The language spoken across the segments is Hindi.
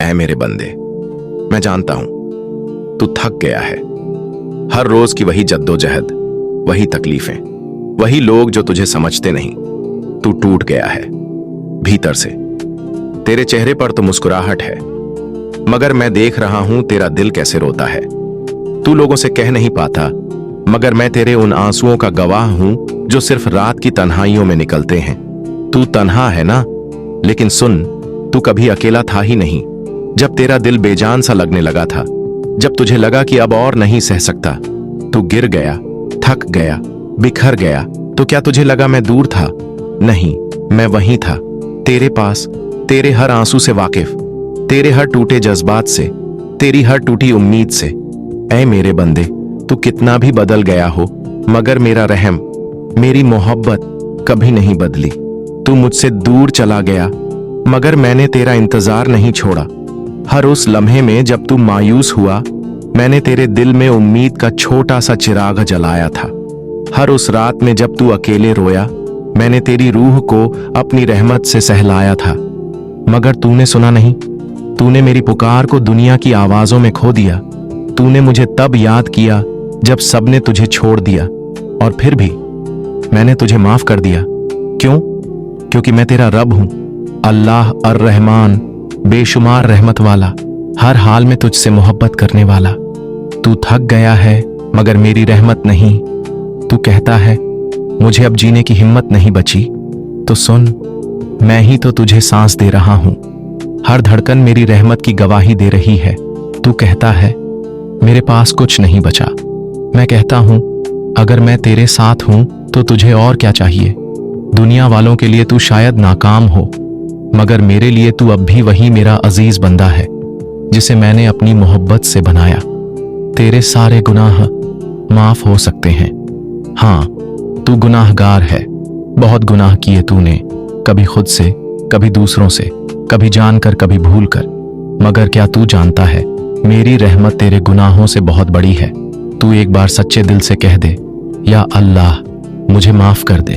ऐ मेरे बंदे, मैं जानता हूं तू थक गया है। हर रोज की वही जद्दोजहद, वही तकलीफें, वही लोग जो तुझे समझते नहीं। तू टूट गया है भीतर से। तेरे चेहरे पर तो मुस्कुराहट है, मगर मैं देख रहा हूं तेरा दिल कैसे रोता है। तू लोगों से कह नहीं पाता, मगर मैं तेरे उन आंसुओं का गवाह हूं जो सिर्फ रात की तन्हाइयों में निकलते हैं। तू तन्हा है ना, लेकिन सुन, तू कभी अकेला था ही नहीं। जब तेरा दिल बेजान सा लगने लगा था, जब तुझे लगा कि अब और नहीं सह सकता, तू गिर गया, थक गया, बिखर गया, तो क्या तुझे लगा मैं दूर था? नहीं, मैं वहीं था, तेरे पास, तेरे हर आंसू से वाकिफ, तेरे हर टूटे जज्बात से, तेरी हर टूटी उम्मीद से। ऐ मेरे बंदे, तू कितना भी बदल गया हो, मगर मेरा रहम, मेरी मोहब्बत कभी नहीं बदली। तू मुझसे दूर चला गया, मगर मैंने तेरा इंतजार नहीं छोड़ा। हर उस लम्हे में जब तू मायूस हुआ, मैंने तेरे दिल में उम्मीद का छोटा सा चिराग जलाया था। हर उस रात में जब तू अकेले रोया, मैंने तेरी रूह को अपनी रहमत से सहलाया था। मगर तूने सुना नहीं, तूने मेरी पुकार को दुनिया की आवाजों में खो दिया। तूने मुझे तब याद किया जब सबने तुझे छोड़ दिया, और फिर भी मैंने तुझे माफ कर दिया। क्यों? क्योंकि मैं तेरा रब हूं, अल्लाह अर रहमान, बेशुमार रहमत वाला, हर हाल में तुझसे मोहब्बत करने वाला। तू थक गया है, मगर मेरी रहमत नहीं। तू कहता है मुझे अब जीने की हिम्मत नहीं बची, तो सुन, मैं ही तो तुझे सांस दे रहा हूं। हर धड़कन मेरी रहमत की गवाही दे रही है। तू कहता है मेरे पास कुछ नहीं बचा। मैं कहता हूं अगर मैं तेरे साथ हूं तो तुझे और क्या चाहिए? दुनिया वालों के लिए तू शायद नाकाम हो, मगर मेरे लिए तू अब भी वही मेरा अजीज बंदा है जिसे मैंने अपनी मोहब्बत से बनाया। तेरे सारे गुनाह माफ हो सकते हैं। हाँ, तू गुनाहगार है, बहुत गुनाह किए तूने, कभी खुद से, कभी दूसरों से, कभी जानकर, कभी भूलकर। मगर क्या तू जानता है, मेरी रहमत तेरे गुनाहों से बहुत बड़ी है। तू एक बार सच्चे दिल से कह दे, या अल्लाह मुझे माफ कर दे,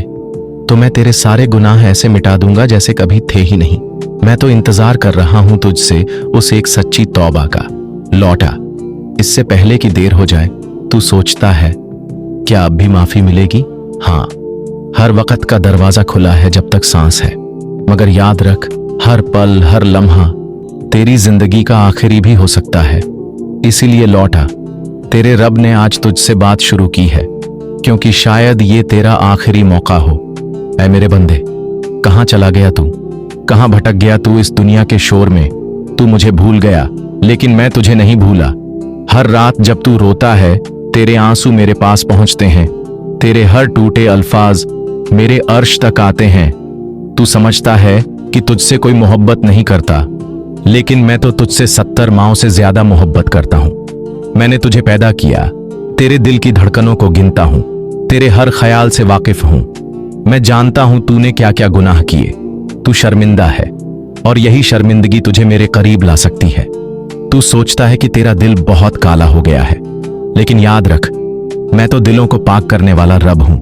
तो मैं तेरे सारे गुनाह ऐसे मिटा दूंगा जैसे कभी थे ही नहीं। मैं तो इंतजार कर रहा हूं तुझसे उस एक सच्ची तौबा का। लौटा, इससे पहले कि देर हो जाए। तू सोचता है क्या अब भी माफी मिलेगी? हाँ, हर वक्त का दरवाजा खुला है जब तक सांस है। मगर याद रख, हर पल, हर लम्हा तेरी जिंदगी का आखिरी भी हो सकता है। इसीलिए लौटा, तेरे रब ने आज तुझसे बात शुरू की है, क्योंकि शायद ये तेरा आखिरी मौका हो। ऐ मेरे बंदे, कहां चला गया तू? कहां भटक गया तू इस दुनिया के शोर में? तू मुझे भूल गया, लेकिन मैं तुझे नहीं भूला। हर रात जब तू रोता है, तेरे आंसू मेरे पास पहुंचते हैं। तेरे हर टूटे अल्फाज मेरे अर्श तक आते हैं। तू समझता है कि तुझसे कोई मोहब्बत नहीं करता, लेकिन मैं तो तुझसे 70 माओं से ज्यादा मोहब्बत करता हूं। मैंने तुझे पैदा किया, तेरे दिल की धड़कनों को गिनता हूं, तेरे हर ख्याल से वाकिफ हूं। मैं जानता हूं तूने क्या क्या गुनाह किए। तू शर्मिंदा है, और यही शर्मिंदगी तुझे मेरे करीब ला सकती है। तू सोचता है कि तेरा दिल बहुत काला हो गया है, लेकिन याद रख, मैं तो दिलों को पाक करने वाला रब हूं।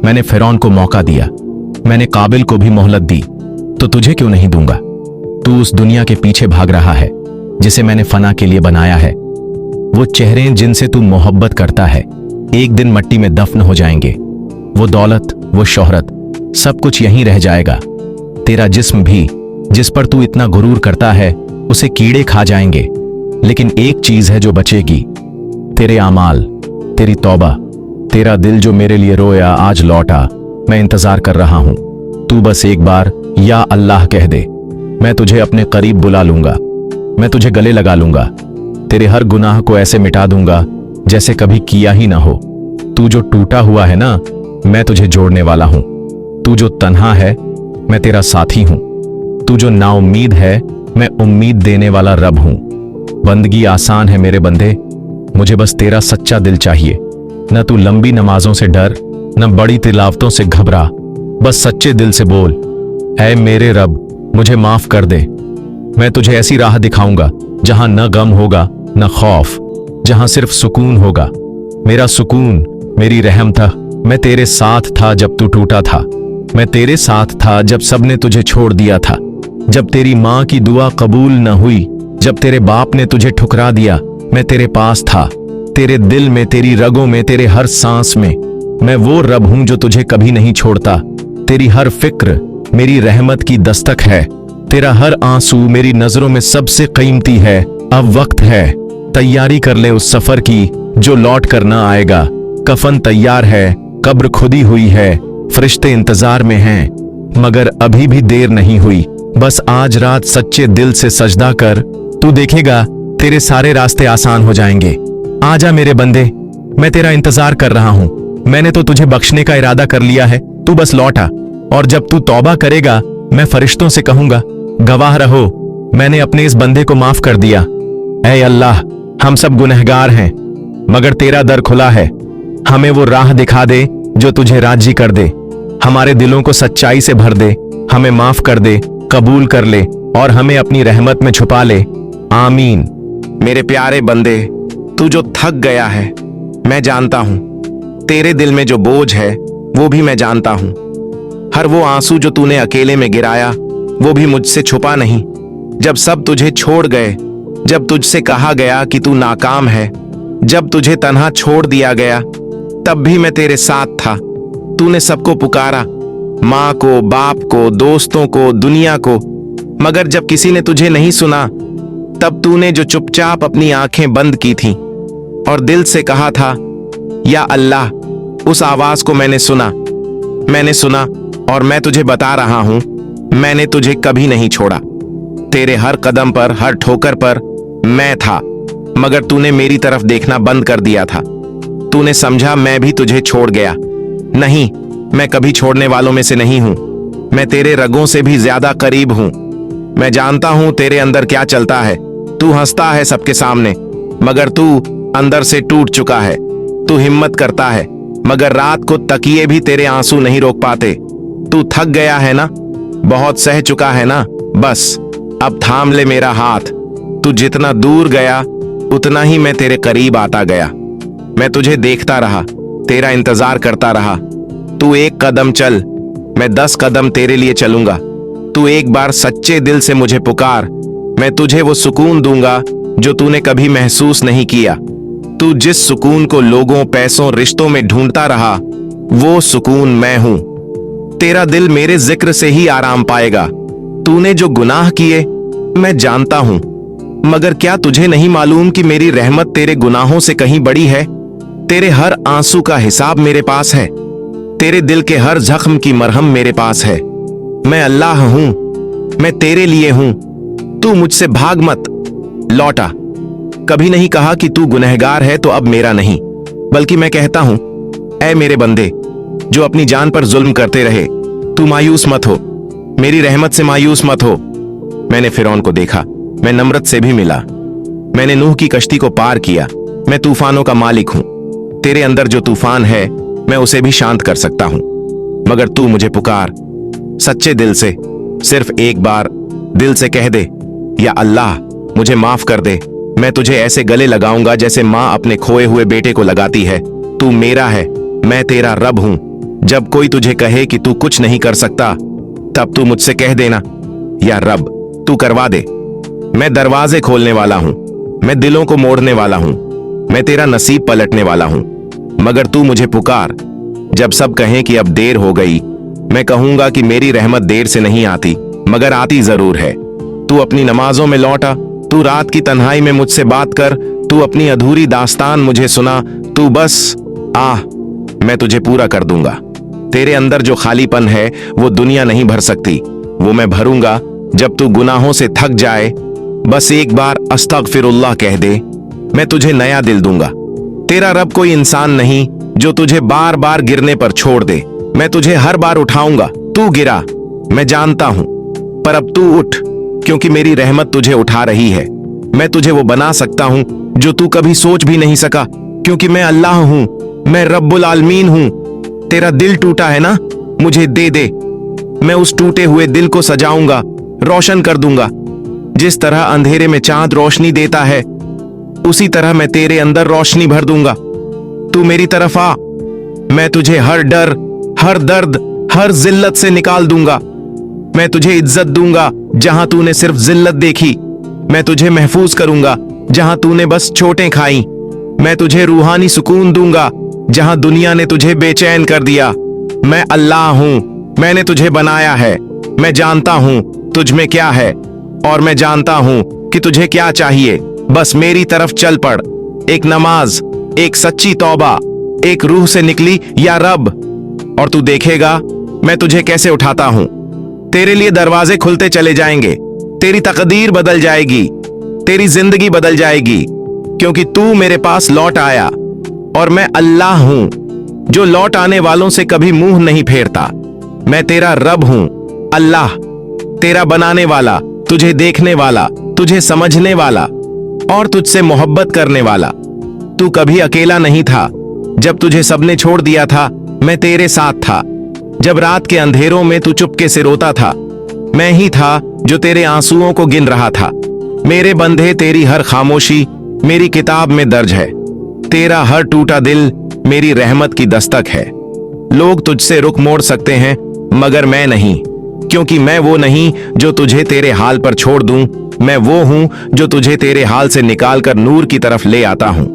मैंने फिरौन को मौका दिया, मैंने काबिल को भी मोहलत दी, तो तुझे क्यों नहीं दूंगा? तू उस दुनिया के पीछे भाग रहा है जिसे मैंने फना के लिए बनाया है। वो चेहरे जिनसे तू मोहब्बत करता है, एक दिन मिट्टी में दफन हो जाएंगे। वो दौलत, वो शोहरत, सब कुछ यहीं रह जाएगा। तेरा जिस्म भी, जिस पर तू इतना गुरूर करता है, उसे कीड़े खा जाएंगे। लेकिन एक चीज है जो बचेगी, तेरे आमाल, तेरी तौबा। तेरा दिल जो मेरे लिए रोया आज लौटा। मैं इंतजार कर रहा हूं। तू बस एक बार या अल्लाह कह दे, मैं तुझे अपने करीब बुला लूंगा। मैं तुझे गले लगा लूंगा, तेरे हर गुनाह को ऐसे मिटा दूंगा जैसे कभी किया ही ना हो। तू जो टूटा हुआ है ना, मैं तुझे जोड़ने वाला हूं। तू जो तन्हा है, मैं तेरा साथी हूं। तू जो नाउम्मीद है, मैं उम्मीद देने वाला रब हूं। बंदगी आसान है मेरे बंदे, मुझे बस तेरा सच्चा दिल चाहिए। न तू लंबी नमाजों से डर, न बड़ी तिलावतों से घबरा, बस सच्चे दिल से बोल, ऐ मेरे रब मुझे माफ कर दे। मैं तुझे ऐसी राह दिखाऊंगा जहां न गम होगा न खौफ, जहां सिर्फ सुकून होगा। मेरा सुकून मेरी रहम था। मैं तेरे साथ था जब तू टूटा था। मैं तेरे साथ था जब सबने तुझे छोड़ दिया था। जब तेरी माँ की दुआ कबूल न हुई, जब तेरे बाप ने तुझे ठुकरा दिया, मैं तेरे पास था, तेरे दिल में, तेरी रगों में, तेरे हर सांस में। मैं वो रब हूं जो तुझे कभी नहीं छोड़ता। तेरी हर फिक्र मेरी रहमत की दस्तक है। तेरा हर आंसू मेरी नजरों में सबसे कीमती है। अब वक्त है, तैयारी कर ले उस सफर की जो लौट कर ना आएगा। कफन तैयार है, कब्र खुदी हुई है, फरिश्ते इंतजार में हैं, मगर अभी भी देर नहीं हुई। बस आज रात सच्चे दिल से सजदा कर, तू देखेगा तेरे सारे रास्ते आसान हो जाएंगे। आजा मेरे बंदे, मैं तेरा इंतजार कर रहा हूं। मैंने तो तुझे बख्शने का इरादा कर लिया है, तू बस लौट आ। और जब तू तौबा करेगा, मैं फरिश्तों से कहूंगा, गवाह रहो, मैंने अपने इस बंदे को माफ कर दिया। ऐ अल्लाह, हम सब गुनहगार हैं, मगर तेरा दर खुला है। हमें वो राह दिखा दे जो तुझे राजी कर दे। हमारे दिलों को सच्चाई से भर दे, हमें माफ कर दे, कबूल कर ले और हमें अपनी रहमत में छुपा ले। आमीन। मेरे प्यारे बंदे, तू जो थक गया है, मैं जानता हूं। तेरे दिल में जो बोझ है वो भी मैं जानता हूं। हर वो आंसू जो तूने अकेले में गिराया वो भी मुझसे छुपा नहीं। जब सब तुझे छोड़ गए, जब तुझसे कहा गया कि तू नाकाम है, जब तुझे तन्हा छोड़ दिया गया, तब भी मैं तेरे साथ था। तूने सबको पुकारा, माँ को, बाप को, दोस्तों को, दुनिया को, मगर जब किसी ने तुझे नहीं सुना, तब तूने जो चुपचाप अपनी आंखें बंद की थीं और दिल से कहा था, या अल्लाह, उस आवाज को मैंने सुना और मैं तुझे बता रहा हूं, मैंने तुझे कभी नहीं छोड़ा। तेरे हर कदम पर, हर ठोकर पर मैं था, मगर तूने मेरी तरफ देखना बंद कर दिया था। तूने समझा मैं भी तुझे छोड़ गया। नहीं, मैं कभी छोड़ने वालों में से नहीं हूं। मैं तेरे रगों से भी ज्यादा करीब हूं। मैं जानता हूं तेरे अंदर क्या चलता है। तू हंसता है सबके सामने, मगर तू अंदर से टूट चुका है। तू हिम्मत करता है, मगर रात को तकिए भी तेरे आंसू नहीं रोक पाते। तू थक गया है ना, बहुत सह चुका है ना, बस अब थाम ले मेरा हाथ। तू जितना दूर गया, उतना ही मैं तेरे करीब आता गया। मैं तुझे देखता रहा, तेरा इंतजार करता रहा। तू एक कदम चल, मैं 10 कदम तेरे लिए चलूंगा। तू एक बार सच्चे दिल से मुझे पुकार, मैं तुझे वो सुकून दूंगा जो तूने कभी महसूस नहीं किया। तू जिस सुकून को लोगों, पैसों, रिश्तों में ढूंढता रहा, वो सुकून मैं हूं। तेरा दिल मेरे जिक्र से ही आराम पाएगा। तूने जो गुनाह किए मैं जानता हूं, मगर क्या तुझे नहीं मालूम कि मेरी रहमत तेरे गुनाहों से कहीं बड़ी है। तेरे हर आंसू का हिसाब मेरे पास है। तेरे दिल के हर जख्म की मरहम मेरे पास है। मैं अल्लाह हूं, मैं तेरे लिए हूं। तू मुझसे भाग मत, लौटा। कभी नहीं कहा कि तू गुनहगार है तो अब मेरा नहीं, बल्कि मैं कहता हूं, ऐ मेरे बंदे जो अपनी जान पर जुल्म करते रहे, तू मायूस मत हो, मेरी रहमत से मायूस मत हो। मैंने फिरौन को देखा, मैं नम्रत से भी मिला। मैंने नूह की कश्ती को पार किया। मैं तूफानों का मालिक हूं। तेरे अंदर जो तूफान है, मैं उसे भी शांत कर सकता हूं, मगर तू मुझे पुकार सच्चे दिल से। सिर्फ एक बार दिल से कह दे, या अल्लाह, मुझे माफ कर दे। मैं तुझे ऐसे गले लगाऊंगा जैसे माँ अपने खोए हुए बेटे को लगाती है। तू मेरा है, मैं तेरा रब हूं। जब कोई तुझे कहे कि तू कुछ नहीं कर सकता, तब तू मुझसे कह देना, या रब, तू करवा दे। मैं दरवाजे खोलने वाला हूं, मैं दिलों को मोड़ने वाला हूं, मैं तेरा नसीब पलटने वाला हूं। मगर तू मुझे पुकार। जब सब कहें कि अब देर हो गई, मैं कहूंगा कि मेरी रहमत देर से नहीं आती, मगर आती जरूर है। तू अपनी नमाजों में लौटा, तू रात की तन्हाई में मुझसे बात कर, तू अपनी अधूरी दास्तान मुझे सुना। तू बस आह, मैं तुझे पूरा कर दूंगा। तेरे अंदर जो खालीपन है वो दुनिया नहीं भर सकती, वो मैं भरूंगा जब तू गुनाहों से थक जाए। बस एक बार अस्तगफिरुल्लाह कह दे, मैं तुझे नया दिल दूंगा। तेरा रब कोई इंसान नहीं जो तुझे बार बार गिरने पर छोड़ दे। मैं तुझे हर बार उठाऊंगा। तू गिरा, मैं जानता हूं, पर अब तू उठ, क्योंकि मेरी रहमत तुझे उठा रही है। मैं तुझे वो बना सकता हूं जो तू कभी सोच भी नहीं सका, क्योंकि मैं अल्लाह हूं, मैं रब्बुल आलमीन हूं। तेरा दिल टूटा है ना, मुझे दे दे। मैं उस टूटे हुए दिल को सजाऊंगा, रोशन कर दूंगा। जिस तरह अंधेरे में चांद रोशनी देता है, उसी तरह मैं तेरे अंदर रोशनी भर दूंगा। तू मेरी तरफ आ, मैं तुझे हर डर, हर दर्द, हर जिल्लत से निकाल दूंगा। मैं तुझे इज्जत दूंगा जहां तूने सिर्फ जिल्लत देखी। मैं तुझे महफूज करूंगा जहां तूने बस चोटें खाई। मैं तुझे रूहानी सुकून दूंगा जहां दुनिया ने तुझे बेचैन कर दिया। मैं अल्लाह हूं, मैंने तुझे बनाया है। मैं जानता हूं तुझ में क्या है और मैं जानता हूं कि तुझे क्या चाहिए। बस मेरी तरफ चल पड़। एक नमाज, एक सच्ची तौबा, एक रूह से निकली या रब, और तू देखेगा मैं तुझे कैसे उठाता हूं। तेरे लिए दरवाजे खुलते चले जाएंगे, तेरी तकदीर बदल जाएगी, तेरी जिंदगी बदल जाएगी, क्योंकि तू मेरे पास लौट आया। और मैं अल्लाह हूं जो लौट आने वालों से कभी मुंह नहीं फेरता। मैं तेरा रब हूं, अल्लाह, तेरा बनाने वाला, तुझे देखने वाला, तुझे समझने वाला और तुझसे मोहब्बत करने वाला। तू कभी अकेला नहीं था। जब तुझे सबने छोड़ दिया था, मैं तेरे साथ था। जब रात के अंधेरों में तू चुपके से रोता था, मैं ही था जो तेरे आंसुओं को गिन रहा था। मेरे बंधे, तेरी हर खामोशी मेरी किताब में दर्ज है। तेरा हर टूटा दिल मेरी रहमत की दस्तक है। लोग तुझसे रुख मोड़ सकते हैं मगर मैं नहीं, क्योंकि मैं वो नहीं जो तुझे तेरे हाल पर छोड़ दूं। मैं वो हूं जो तुझे तेरे हाल से निकालकर नूर की तरफ ले आता हूं।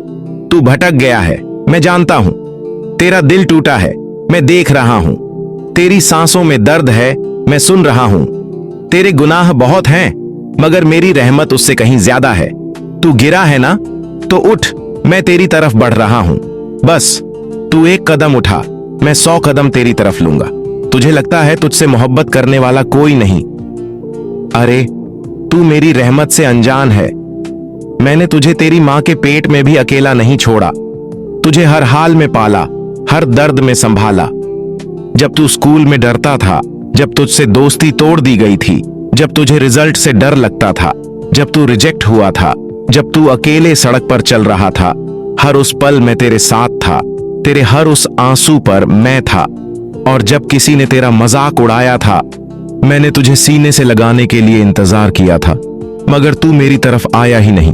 तू भटक गया है, मैं जानता हूं। तेरा दिल टूटा है, मैं देख रहा हूं। तेरी सांसों में दर्द है, मैं सुन रहा हूं। तेरे गुनाह बहुत हैं मगर मेरी रहमत उससे कहीं ज्यादा है। तू गिरा है ना, तो उठ, मैं तेरी तरफ बढ़ रहा हूं। बस तू एक कदम उठा, मैं 100 कदम तेरी तरफ लूंगा। तुझे लगता है तुझसे मोहब्बत करने वाला कोई नहीं। अरे तू मेरी रहमत से अनजान है। मैंने तुझे तेरी मां के पेट में भी अकेला नहीं छोड़ा। तुझे हर हाल में पाला, हर दर्द में संभाला। जब तू स्कूल में डरता था, जब तुझसे दोस्ती तोड़ दी गई थी, जब तुझे रिजल्ट से डर लगता था, जब तू रिजेक्ट हुआ था, जब तू अकेले सड़क पर चल रहा था, हर उस पल मैं तेरे साथ था। तेरे हर उस आंसू पर मैं था। और जब किसी ने तेरा मजाक उड़ाया था, मैंने तुझे सीने से लगाने के लिए इंतजार किया था, मगर तू मेरी तरफ आया ही नहीं।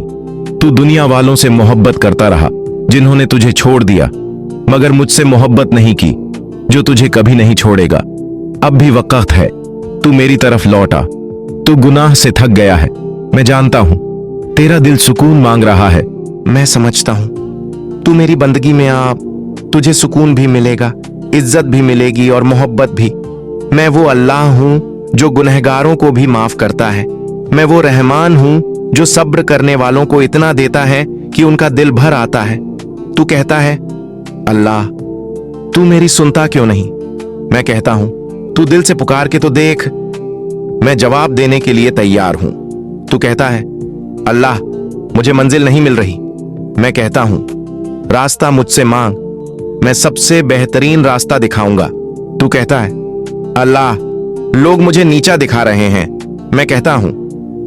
तू दुनिया वालों से मोहब्बत करता रहा जिन्होंने तुझे छोड़ दिया, मगर मुझसे मोहब्बत नहीं की जो तुझे कभी नहीं छोड़ेगा। अब भी वक्त है, तू मेरी तरफ लौटा। तू गुनाह से थक गया है, मैं जानता हूं। तेरा दिल सुकून मांग रहा है, मैं समझता हूं। तू मेरी बंदगी में आ, तुझे सुकून भी मिलेगा, इज्जत भी मिलेगी और मोहब्बत भी। मैं वो अल्लाह हूं जो गुनहगारों को भी माफ करता है। मैं वो रहमान हूं जो सब्र करने वालों को इतना देता है कि उनका दिल भर आता है। तू कहता है, अल्लाह तू मेरी सुनता क्यों नहीं? मैं कहता हूं, तू दिल से पुकार के तो देख, मैं जवाब देने के लिए तैयार हूं। तू कहता है, अल्लाह मुझे मंजिल नहीं मिल रही। मैं कहता हूं, रास्ता मुझसे मांग, मैं सबसे बेहतरीन रास्ता दिखाऊंगा। तू कहता है, अल्लाह लोग मुझे नीचा दिखा रहे हैं। मैं कहता हूं,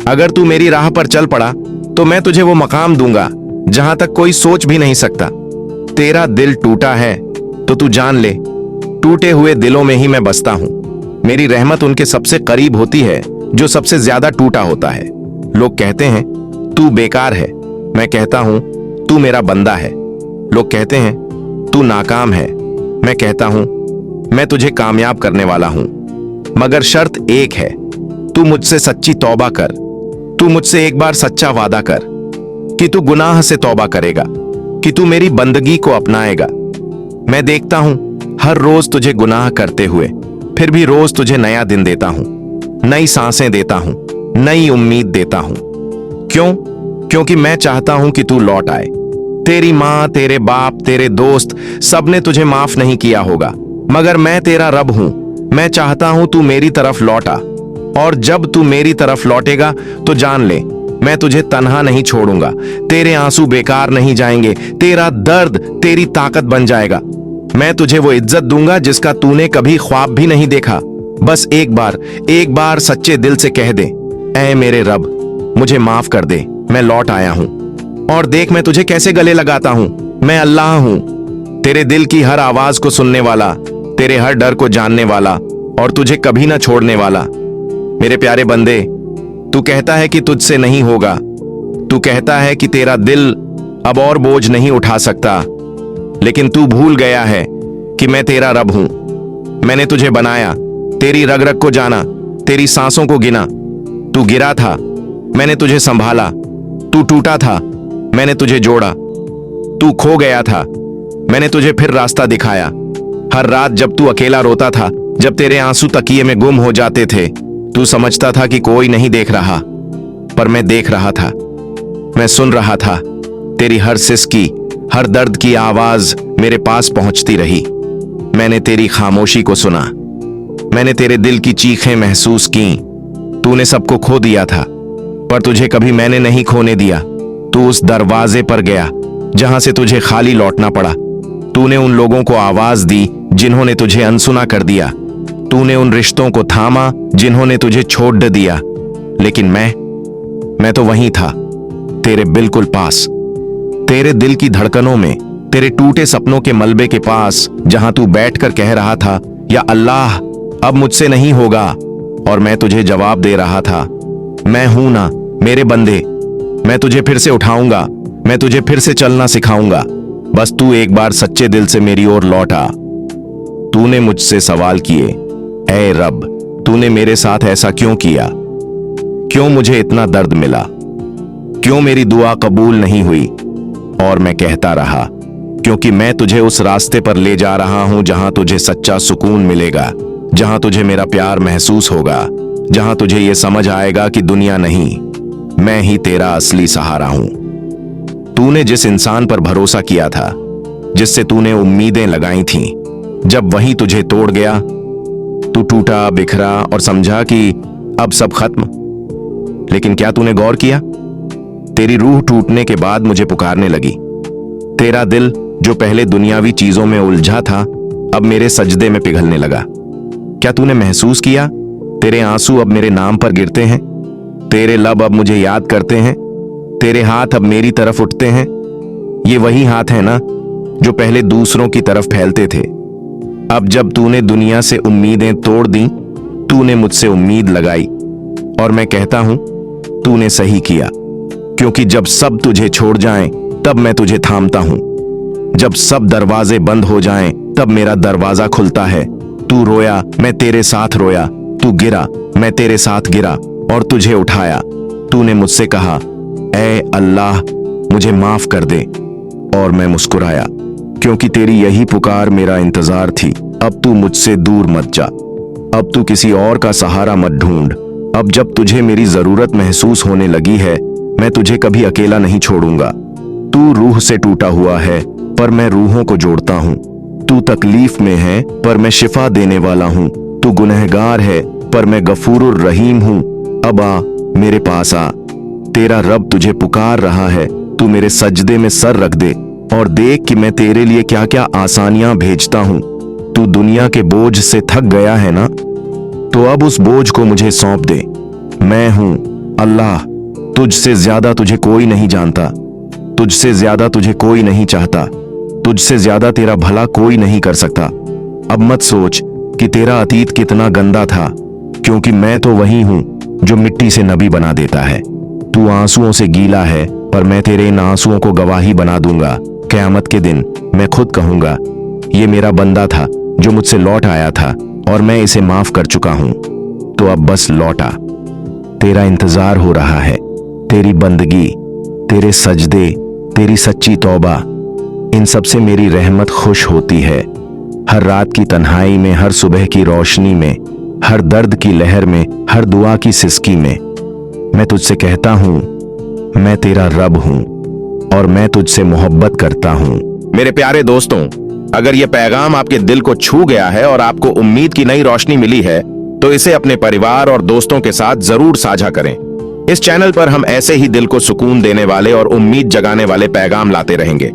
अगर तू मेरी राह पर चल पड़ा तो मैं तुझे वो मकाम दूंगा जहां तक कोई सोच भी नहीं सकता। तेरा दिल टूटा है तो तू जान ले, टूटे हुए दिलों में ही मैं बसता हूं। मेरी रहमत उनके सबसे करीब होती है जो सबसे ज्यादा टूटा होता है। लोग कहते हैं तू बेकार है, मैं कहता हूं तू मेरा बंदा है। लोग कहते हैं तू नाकाम है, मैं कहता हूं मैं तुझे कामयाब करने वाला हूं। मगर शर्त एक है, तू मुझसे सच्ची तौबा कर। तू मुझसे एक बार सच्चा वादा कर कि तू गुनाह से तौबा करेगा, कि तू मेरी बंदगी को अपनाएगा। मैं देखता हूं हर रोज तुझे गुनाह करते हुए, फिर भी रोज तुझे नया दिन देता हूं, नई सांसें देता हूं, नई उम्मीद देता हूं। क्यों? क्योंकि मैं चाहता हूं कि तू लौट आए। तेरी मां, तेरे बाप, तेरे दोस्त सबने तुझे माफ नहीं किया होगा, मगर मैं तेरा रब हूं। मैं चाहता हूं तू मेरी तरफ लौटा, और जब तू मेरी तरफ लौटेगा तो जान ले मैं तुझे तन्हा नहीं छोड़ूंगा। तेरे आंसू बेकार नहीं जाएंगे, तेरा दर्द तेरी ताकत बन जाएगा। मैं तुझे वो इज्जत दूंगा जिसका तूने कभी ख्वाब भी नहीं देखा। बस एक बार सच्चे दिल से कह दे, ऐ मेरे रब मुझे माफ कर दे, मैं लौट आया हूं। और देख मैं तुझे कैसे गले लगाता हूं। मैं अल्लाह हूं, तेरे दिल की हर आवाज को सुनने वाला, तेरे हर डर को जानने वाला और तुझे कभी ना छोड़ने वाला। मेरे प्यारे बंदे, तू कहता है कि तुझसे नहीं होगा। तू कहता है कि तेरा दिल अब और बोझ नहीं उठा सकता, लेकिन तू भूल गया है कि मैं तेरा रब हूं। मैंने तुझे बनाया, तेरी रग रग को जाना, तेरी सांसों को गिना। तू गिरा था, मैंने तुझे संभाला। तू टूटा था, मैंने तुझे जोड़ा। तू खो गया था, मैंने तुझे फिर रास्ता दिखाया। हर रात जब तू अकेला रोता था, जब तेरे आंसू तकिए में गुम हो जाते थे, तू समझता था कि कोई नहीं देख रहा, पर मैं देख रहा था। मैं सुन रहा था। तेरी हर सिसकी, हर दर्द की आवाज मेरे पास पहुंचती रही। मैंने तेरी खामोशी को सुना, मैंने तेरे दिल की चीखें महसूस की। तूने सबको खो दिया था, पर तुझे कभी मैंने नहीं खोने दिया। तू उस दरवाजे पर गया जहां से तुझे खाली लौटना पड़ा। तूने उन लोगों को आवाज दी जिन्होंने तुझे अनसुना कर दिया। तूने उन रिश्तों को थामा जिन्होंने तुझे छोड़ दिया। लेकिन मैं तो वहीं था, तेरे बिल्कुल पास, तेरे दिल की धड़कनों में, तेरे टूटे सपनों के मलबे के पास, जहां तू बैठकर कह रहा था, या अल्लाह अब मुझसे नहीं होगा। और मैं तुझे जवाब दे रहा था, मैं हूं ना मेरे बंदे, मैं तुझे फिर से उठाऊंगा, मैं तुझे फिर से चलना सिखाऊंगा। बस तू एक बार सच्चे दिल से मेरी ओर लौट आ। तूने मुझसे सवाल किए, ऐ रब, तूने मेरे साथ ऐसा क्यों किया? क्यों मुझे इतना दर्द मिला? क्यों मेरी दुआ कबूल नहीं हुई? और मैं कहता रहा, क्योंकि मैं तुझे उस रास्ते पर ले जा रहा हूं जहां तुझे सच्चा सुकून मिलेगा, जहां तुझे मेरा प्यार महसूस होगा, जहां तुझे यह समझ आएगा कि दुनिया नहीं, मैं ही तेरा असली सहारा हूं। तूने जिस इंसान पर भरोसा किया था, जिससे तूने उम्मीदें लगाई थीं, जब वही तुझे तोड़ गया, तू टूटा, बिखरा और समझा कि अब सब खत्म। लेकिन क्या तूने गौर किया? तेरी रूह टूटने के बाद मुझे पुकारने लगी। तेरा दिल जो पहले दुनियावी चीजों में उलझा था, अब मेरे सजदे में पिघलने लगा। क्या तूने महसूस किया? तेरे आंसू अब मेरे नाम पर गिरते हैं, तेरे लब अब मुझे याद करते हैं, तेरे हाथ अब मेरी तरफ उठते हैं। ये वही हाथ है ना जो पहले दूसरों की तरफ फैलते थे। अब जब तूने दुनिया से उम्मीदें तोड़ दी, तूने मुझसे उम्मीद लगाई, और मैं कहता हूं तूने सही किया, क्योंकि जब सब तुझे छोड़ जाएं, तब मैं तुझे थामता हूं। जब सब दरवाजे बंद हो जाएं, तब मेरा दरवाजा खुलता है। तू रोया, मैं तेरे साथ रोया, तू गिरा, मैं तेरे साथ गिरा और तुझे उठाया। तूने मुझसे कहा, ऐ अल्लाह मुझे माफ कर दे, और मैं मुस्कुराया, क्योंकि तेरी यही पुकार मेरा इंतजार थी। अब तू मुझसे दूर मत जा, अब तू किसी और का सहारा मत ढूंढ। अब जब तुझे मेरी जरूरत महसूस होने लगी है, मैं तुझे कभी अकेला नहीं छोड़ूंगा। तू रूह से टूटा हुआ है, पर मैं रूहों को जोड़ता हूं। तू तकलीफ में है, पर मैं शिफा देने वाला हूं। तू गुनहगार है, पर मैं गफूरुर रहीम हूं। अब आ, मेरे पास आ, तेरा रब तुझे पुकार रहा है। तू मेरे सजदे में सर रख दे और देख कि मैं तेरे लिए क्या क्या आसानियां भेजता हूं। तू दुनिया के बोझ से थक गया है ना, तो अब उस बोझ को मुझे सौंप दे। मैं हूं अल्लाह, तुझसे ज्यादा तुझे कोई नहीं जानता, तुझसे ज्यादा तुझे कोई नहीं चाहता, तुझसे ज्यादा तेरा भला कोई नहीं कर सकता। अब मत सोच कि तेरा अतीत कितना गंदा था, क्योंकि मैं तो वही हूं जो मिट्टी से नबी बना देता है। तू आंसुओं से गीला है, पर मैं तेरे इन आंसुओं को गवाही बना दूंगा। क़यामत के दिन मैं खुद कहूंगा, ये मेरा बंदा था जो मुझसे लौट आया था, और मैं इसे माफ कर चुका हूं। तो अब बस लौटा, तेरा इंतजार हो रहा है। तेरी बंदगी, तेरे सजदे, तेरी सच्ची तौबा, इन सब से मेरी रहमत खुश होती है। हर रात की तन्हाई में, हर सुबह की रोशनी में, हर दर्द की लहर में, हर दुआ की सिसकी में, मैं तुझसे कहता हूं, मैं तेरा रब हूं और मैं तुझसे मोहब्बत करता हूं। मेरे प्यारे दोस्तों, अगर यह पैगाम आपके दिल को छू गया है और आपको उम्मीद की नई रोशनी मिली है, तो इसे अपने परिवार और दोस्तों के साथ जरूर साझा करें। इस चैनल पर हम ऐसे ही दिल को सुकून देने वाले और उम्मीद जगाने वाले पैगाम लाते रहेंगे।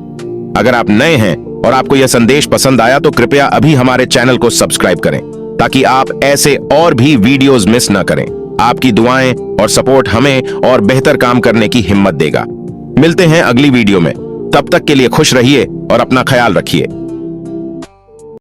अगर आप नए हैं और आपको यह संदेश पसंद आया, तो कृपया अभी हमारे चैनल को सब्सक्राइब करें, ताकि आप ऐसे और भी वीडियोस मिस न करें। आपकी दुआएं और सपोर्ट हमें और बेहतर काम करने की हिम्मत देगा। मिलते हैं अगली वीडियो में, तब तक के लिए खुश रहिए और अपना ख्याल रखिए।